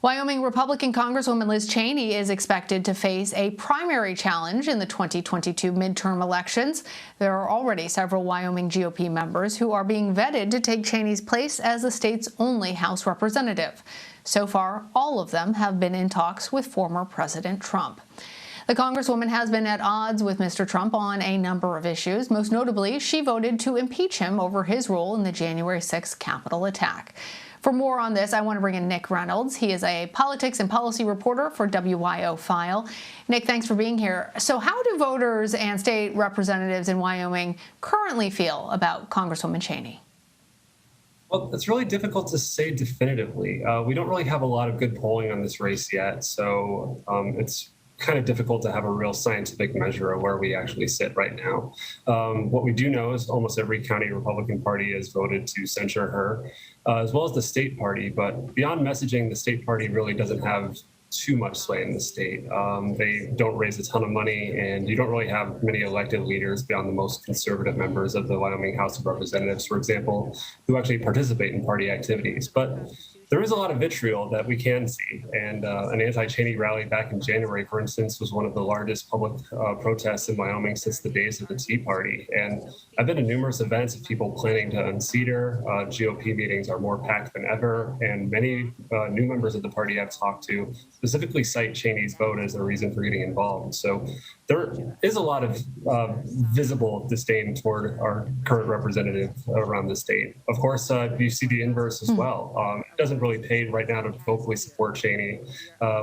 Wyoming Republican Congresswoman Liz Cheney is expected to face a primary challenge in the 2022 midterm elections. There are already several Wyoming GOP members who are being vetted to take Cheney's place as the state's only House representative. So far, all of them have been in talks with former President Trump. The Congresswoman has been at odds with Mr. Trump on a number of issues. Most notably, she voted to impeach him over his role in the January 6th Capitol attack. For more on this, I want to bring in Nick Reynolds. He is a politics and policy reporter for WYO File. Nick, thanks for being here. So how do voters and state representatives in Wyoming currently feel about Congresswoman Cheney? Well, it's really difficult to say definitively. We don't really have a lot of good polling on this race yet, so it's kind of difficult to have a real scientific measure of where we actually sit right now. What we do know is almost every county Republican Party has voted to censure her, as well as the state party. But beyond messaging, the state party really doesn't have too much sway in the state. They don't raise a ton of money, and you don't really have many elected leaders beyond the most conservative members of the Wyoming House of Representatives, for example, who actually participate in party activities. But there is a lot of vitriol that we can see, and an anti-Cheney rally back in January, for instance, was one of the largest public protests in Wyoming since the days of the Tea Party. And I've been to numerous events of people planning to unseat her. GOP meetings are more packed than ever, and many new members of the party I've talked to specifically cite Cheney's vote as a reason for getting involved. So there is a lot of visible disdain toward our current representative around the state. Of course, you see the inverse as well. It doesn't really pay right now to vocally support Cheney.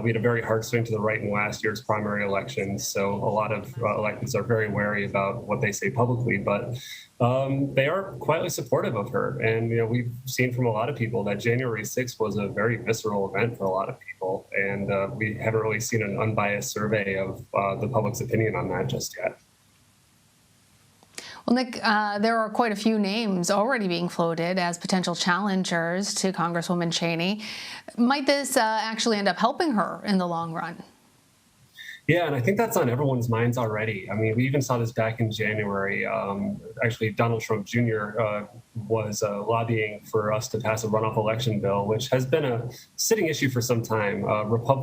We had a very hard swing to the right in last year's primary elections, so a lot of electeds are very wary about what they say publicly, but they are quietly supportive of her. And we've seen from a lot of people that January 6th was a very visceral event for a lot of people, and we haven't really seen an unbiased survey of the public's opinion on that just yet. Well, Nick, there are quite a few names already being floated as potential challengers to Congresswoman Cheney. Might this actually end up helping her in the long run? Yeah, and I think that's on everyone's minds already. I mean, we even saw this back in January. Actually, Donald Trump Jr. Was lobbying for us to pass a runoff election bill, which has been a sitting issue for some time.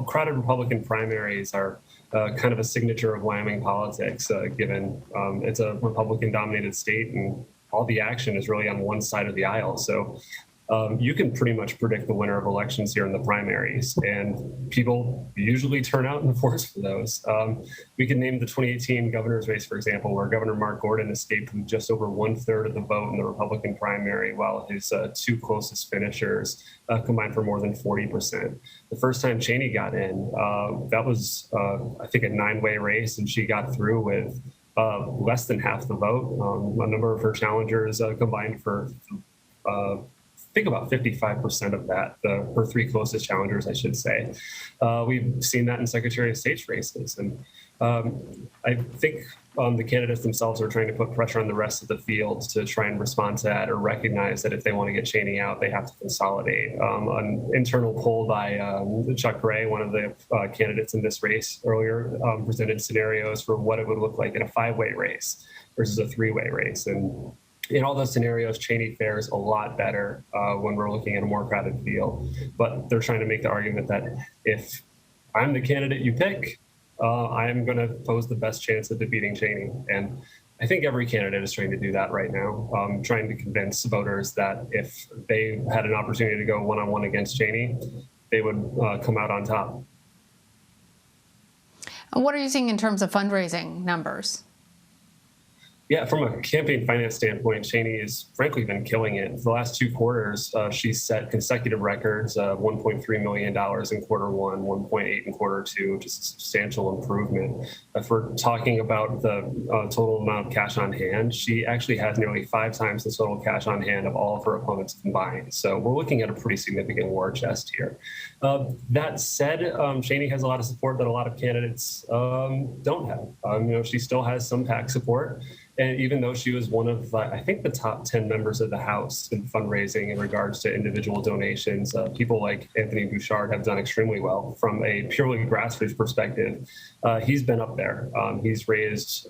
Crowded Republican primaries are kind of a signature of Wyoming politics, given it's a Republican-dominated state and all the action is really on one side of the aisle. So you can pretty much predict the winner of elections here in the primaries, and people usually turn out in force for those. We can name the 2018 governor's race, for example, where Governor Mark Gordon escaped with just over 1/3 of the vote in the Republican primary, while his two closest finishers combined for more than 40%. The first time Cheney got in, that was, I think, a 9-way race, and she got through with less than half the vote. A number of her challengers combined for I think about 55% of that, her three closest challengers, I should say. We've seen that in Secretary of State's races. And I think the candidates themselves are trying to put pressure on the rest of the field to try and respond to that, or recognize that if they want to get Cheney out, they have to consolidate. An internal poll by Chuck Gray, one of the candidates in this race earlier, presented scenarios for what it would look like in a 5-way race versus a 3-way race. And in all those scenarios, Cheney fares a lot better when we're looking at a more crowded field. But they're trying to make the argument that if I'm the candidate you pick, I'm going to pose the best chance of defeating Cheney. And I think every candidate is trying to do that right now, trying to convince voters that if they had an opportunity to go one-on-one against Cheney, they would come out on top. What are you seeing in terms of fundraising numbers? Yeah, from a campaign finance standpoint, Cheney has frankly been killing it. For the last 2 quarters, she's set consecutive records of $1.3 million in quarter one, 1.8 in quarter two, which is a substantial improvement. If we're talking about the total amount of cash on hand, she actually has nearly 5 times the total cash on hand of all of her opponents combined. So we're looking at a pretty significant war chest here. That said, Cheney has a lot of support that a lot of candidates don't have. She still has some PAC support. And even though she was one of, I think, the top 10 members of the House in fundraising in regards to individual donations, people like Anthony Bouchard have done extremely well from a purely grassroots perspective. He's been up there. He's raised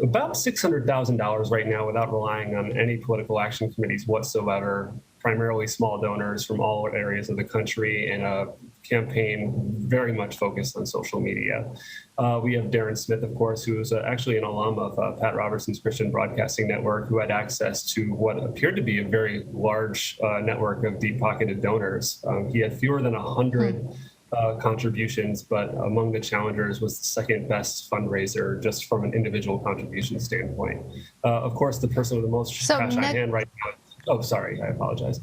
about $600,000 right now without relying on any political action committees whatsoever, primarily small donors from all areas of the country in a campaign very much focused on social media. We have Darren Smith, of course, who is actually an alum of Pat Robertson's Christian Broadcasting Network, who had access to what appeared to be a very large network of deep-pocketed donors. He had fewer than 100 contributions, but among the challengers was the second best fundraiser just from an individual contribution standpoint. Of course, the person with the most cash on hand right now. Oh, sorry, I apologize.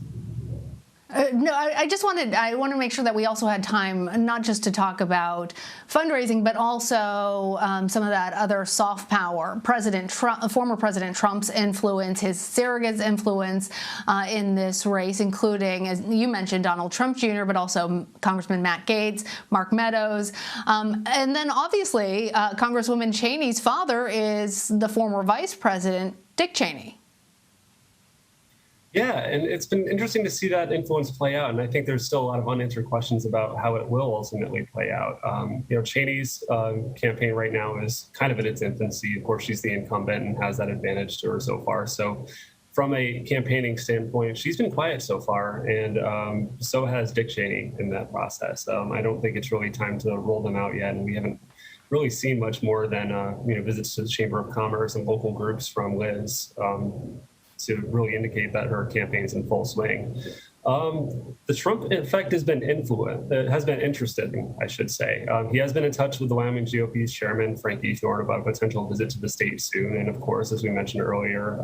No, I want to make sure that we also had time not just to talk about fundraising, but also some of that other soft power. Former President Trump's influence, his surrogate's influence in this race, including, as you mentioned, Donald Trump Jr., but also Congressman Matt Gaetz, Mark Meadows. And then obviously, Congresswoman Cheney's father is the former Vice President, Dick Cheney. Yeah, and it's been interesting to see that influence play out. And I think there's still a lot of unanswered questions about how it will ultimately play out. Cheney's campaign right now is kind of in its infancy. Of course, she's the incumbent and has that advantage to her so far. So from a campaigning standpoint, she's been quiet so far, and so has Dick Cheney in that process. I don't think it's really time to roll them out yet, and we haven't really seen much more than visits to the Chamber of Commerce and local groups from Liz to really indicate that her campaign's in full swing. The Trump effect has been interesting, I should say. He has been in touch with the Wyoming GOP's chairman, Frank Ethorn, about a potential visit to the state soon. And of course, as we mentioned earlier,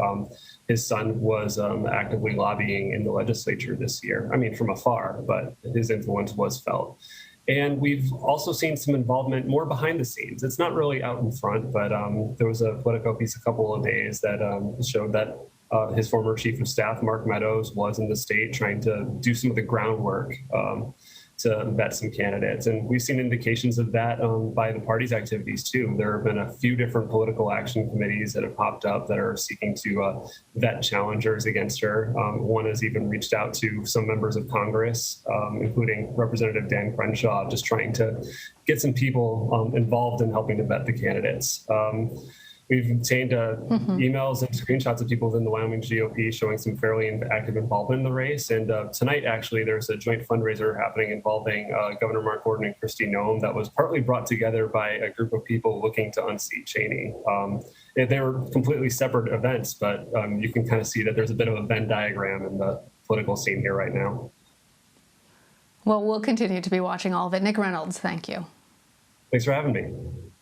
his son was actively lobbying in the legislature this year. I mean, from afar, but his influence was felt. And we've also seen some involvement more behind the scenes. It's not really out in front, but there was a Politico piece a couple of days that showed that his former chief of staff, Mark Meadows, was in the state trying to do some of the groundwork to vet some candidates. And we've seen indications of that by the party's activities, too. There have been a few different political action committees that have popped up that are seeking to vet challengers against her. One has even reached out to some members of Congress, including Representative Dan Crenshaw, just trying to get some people involved in helping to vet the candidates. We've obtained emails and screenshots of people within the Wyoming GOP showing some fairly active involvement in the race. And tonight, actually, there's a joint fundraiser happening involving Governor Mark Gordon and Kristi Noem that was partly brought together by a group of people looking to unseat Cheney. They were completely separate events, but you can kind of see that there's a bit of a Venn diagram in the political scene here right now. Well, we'll continue to be watching all of it. Nick Reynolds, thank you. Thanks for having me.